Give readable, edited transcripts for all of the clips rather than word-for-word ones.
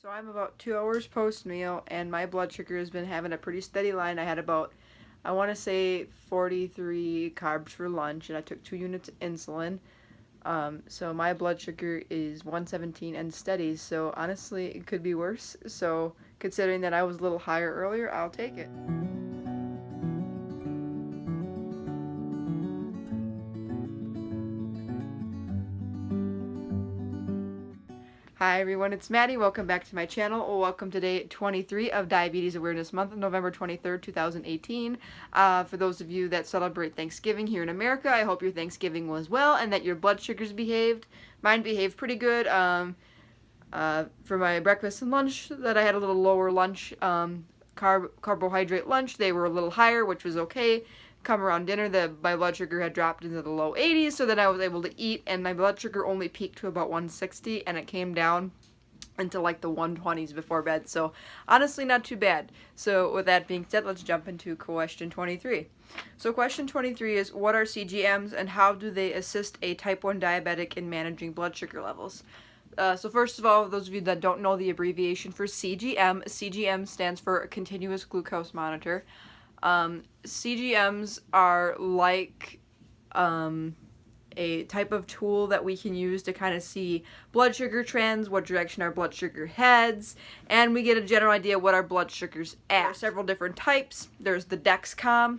So I'm about 2 hours post-meal, and my blood sugar has been having a pretty steady line. I had about, I want to say 43 carbs for lunch, and I took 2 units of insulin. So my blood sugar is 117 and steady, so honestly it could be worse. So considering that I was a little higher earlier, I'll take it. Hi everyone, it's Maddie. Welcome back to my channel. Welcome to day 23 of Diabetes Awareness Month, November 23rd, 2018. For those of you that celebrate Thanksgiving here in America, I hope your Thanksgiving was well and that your blood sugars behaved. Mine behaved pretty good. For my breakfast and lunch, that I had a little lower lunch, carbohydrate lunch, they were a little higher, which was okay. Come around dinner, my blood sugar had dropped into the low 80s, so that I was able to eat, and my blood sugar only peaked to about 160, and it came down into like the 120s before bed, so honestly not too bad. So with that being said, let's jump into question 23. So question 23 is, what are CGMs and how do they assist a type 1 diabetic in managing blood sugar levels? So first of all, those of you that don't know the abbreviation for CGM, CGM stands for continuous glucose monitor. CGMs are like a type of tool that we can use to kind of see blood sugar trends, what direction our blood sugar heads, and we get a general idea what our blood sugar's at. There are several different types. There's the Dexcom,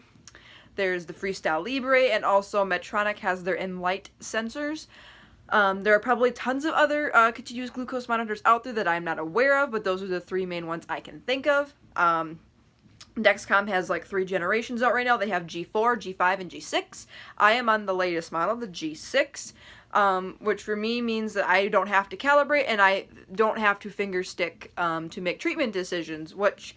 there's the Freestyle Libre, and also Medtronic has their Enlight sensors. There are probably tons of other continuous glucose monitors out there that I'm not aware of, but those are the three main ones I can think of. Dexcom has like 3 generations out right now. They have G4, G5, and G6. I am on the latest model, the G6, which for me means that I don't have to calibrate and I don't have to finger stick to make treatment decisions, which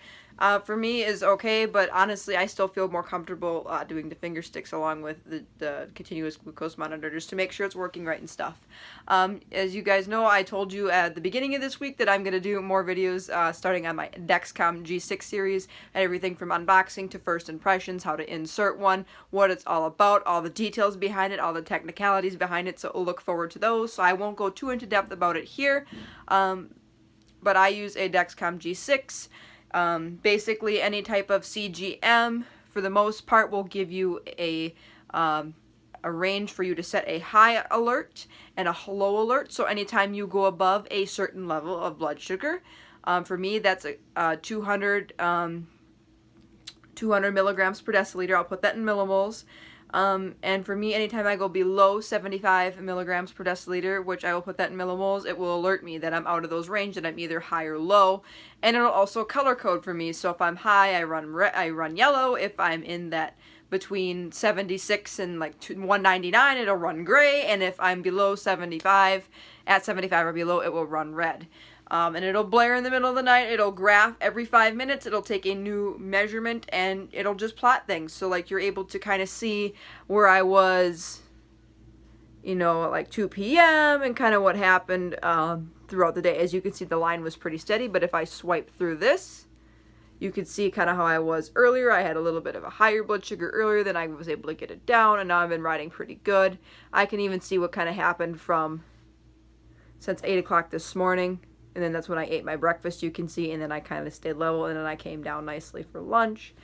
for me is okay, but honestly I still feel more comfortable doing the finger sticks along with the continuous glucose monitor just to make sure it's working right and stuff. As you guys know, I told you at the beginning of this week that I'm going to do more videos starting on my Dexcom G6 series, and everything from unboxing to first impressions, how to insert one, what it's all about, all the details behind it, all the technicalities behind it, so look forward to those. So I won't go too into depth about it here, but I use a Dexcom G6. Basically any type of CGM for the most part will give you a range for you to set a high alert and a low alert. So anytime you go above a certain level of blood sugar, for me that's a 200 milligrams per deciliter. I'll put that in millimoles. And for me, anytime I go below 75 milligrams per deciliter, which I will put that in millimoles, it will alert me that I'm out of those range, that I'm either high or low, and it'll also color code for me. So if I'm high, I run yellow. If I'm in that between 76 and like 199, it'll run gray, and if I'm below 75, at 75 or below, it will run red. And it'll blare in the middle of the night, it'll graph every 5 minutes, it'll take a new measurement, and it'll just plot things. So like you're able to kind of see where I was, you know, at like 2 p.m. and kind of what happened throughout the day. As you can see, the line was pretty steady, but if I swipe through this, you can see kind of how I was earlier. I had a little bit of a higher blood sugar earlier, then I was able to get it down, and now I've been riding pretty good. I can even see what kind of happened since 8 o'clock this morning. And then that's when I ate my breakfast, you can see, and then I kind of stayed level, and then I came down nicely for lunch.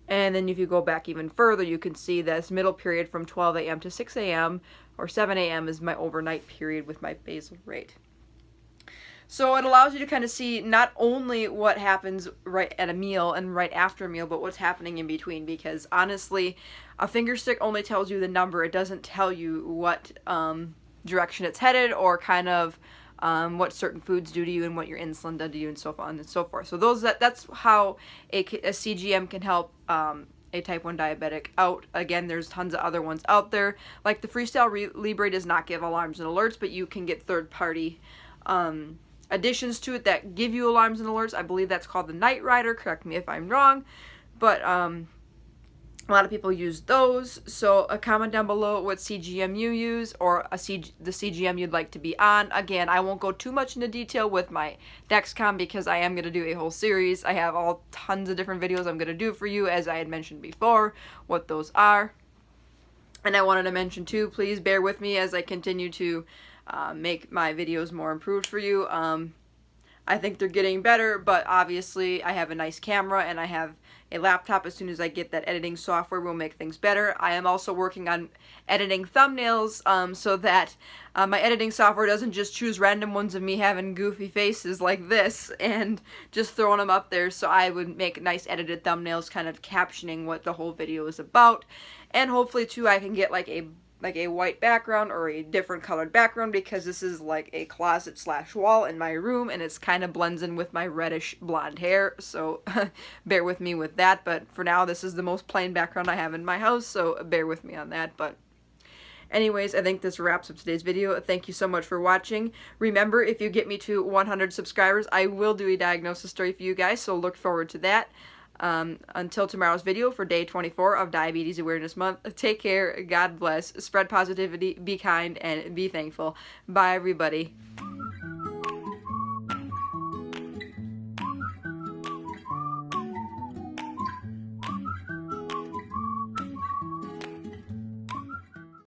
And then if you go back even further, you can see this middle period from 12 a.m. to 6 a.m. or 7 a.m. is my overnight period with my basal rate. So it allows you to kind of see not only what happens right at a meal and right after a meal, but what's happening in between, because honestly, a finger stick only tells you the number. It doesn't tell you what direction it's headed, or kind of what certain foods do to you and what your insulin does to you, and so on and so forth. So that's how a CGM can help a type 1 diabetic out. Again, there's tons of other ones out there. Like the Freestyle Libre does not give alarms and alerts, but you can get third-party additions to it that give you alarms and alerts. I believe that's called the Night Rider. Correct me if I'm wrong. But a lot of people use those, so comment down below what CGM you use, or the CGM you'd like to be on. Again, I won't go too much into detail with my Dexcom because I am going to do a whole series. I have tons of different videos I'm going to do for you, as I had mentioned before, what those are. And I wanted to mention too, please bear with me as I continue to make my videos more improved for you. I think they're getting better, but obviously I have a nice camera and I have a laptop. As soon as I get that editing software, we'll make things better. I am also working on editing thumbnails so that my editing software doesn't just choose random ones of me having goofy faces like this and just throwing them up there. So I would make nice edited thumbnails kind of captioning what the whole video is about. And hopefully too I can get like a white background or a different colored background, because this is like a closet slash wall in my room and it's kind of blends in with my reddish blonde hair, so bear with me with that. But for now, this is the most plain background I have in my house, so bear with me on that. But anyways, I think this wraps up today's video. Thank you so much for watching. Remember, if you get me to 100 subscribers, I will do a diagnosis story for you guys, so look forward to that. Until tomorrow's video for day 24 of Diabetes Awareness Month, take care, God bless, spread positivity, be kind, and be thankful. Bye, everybody.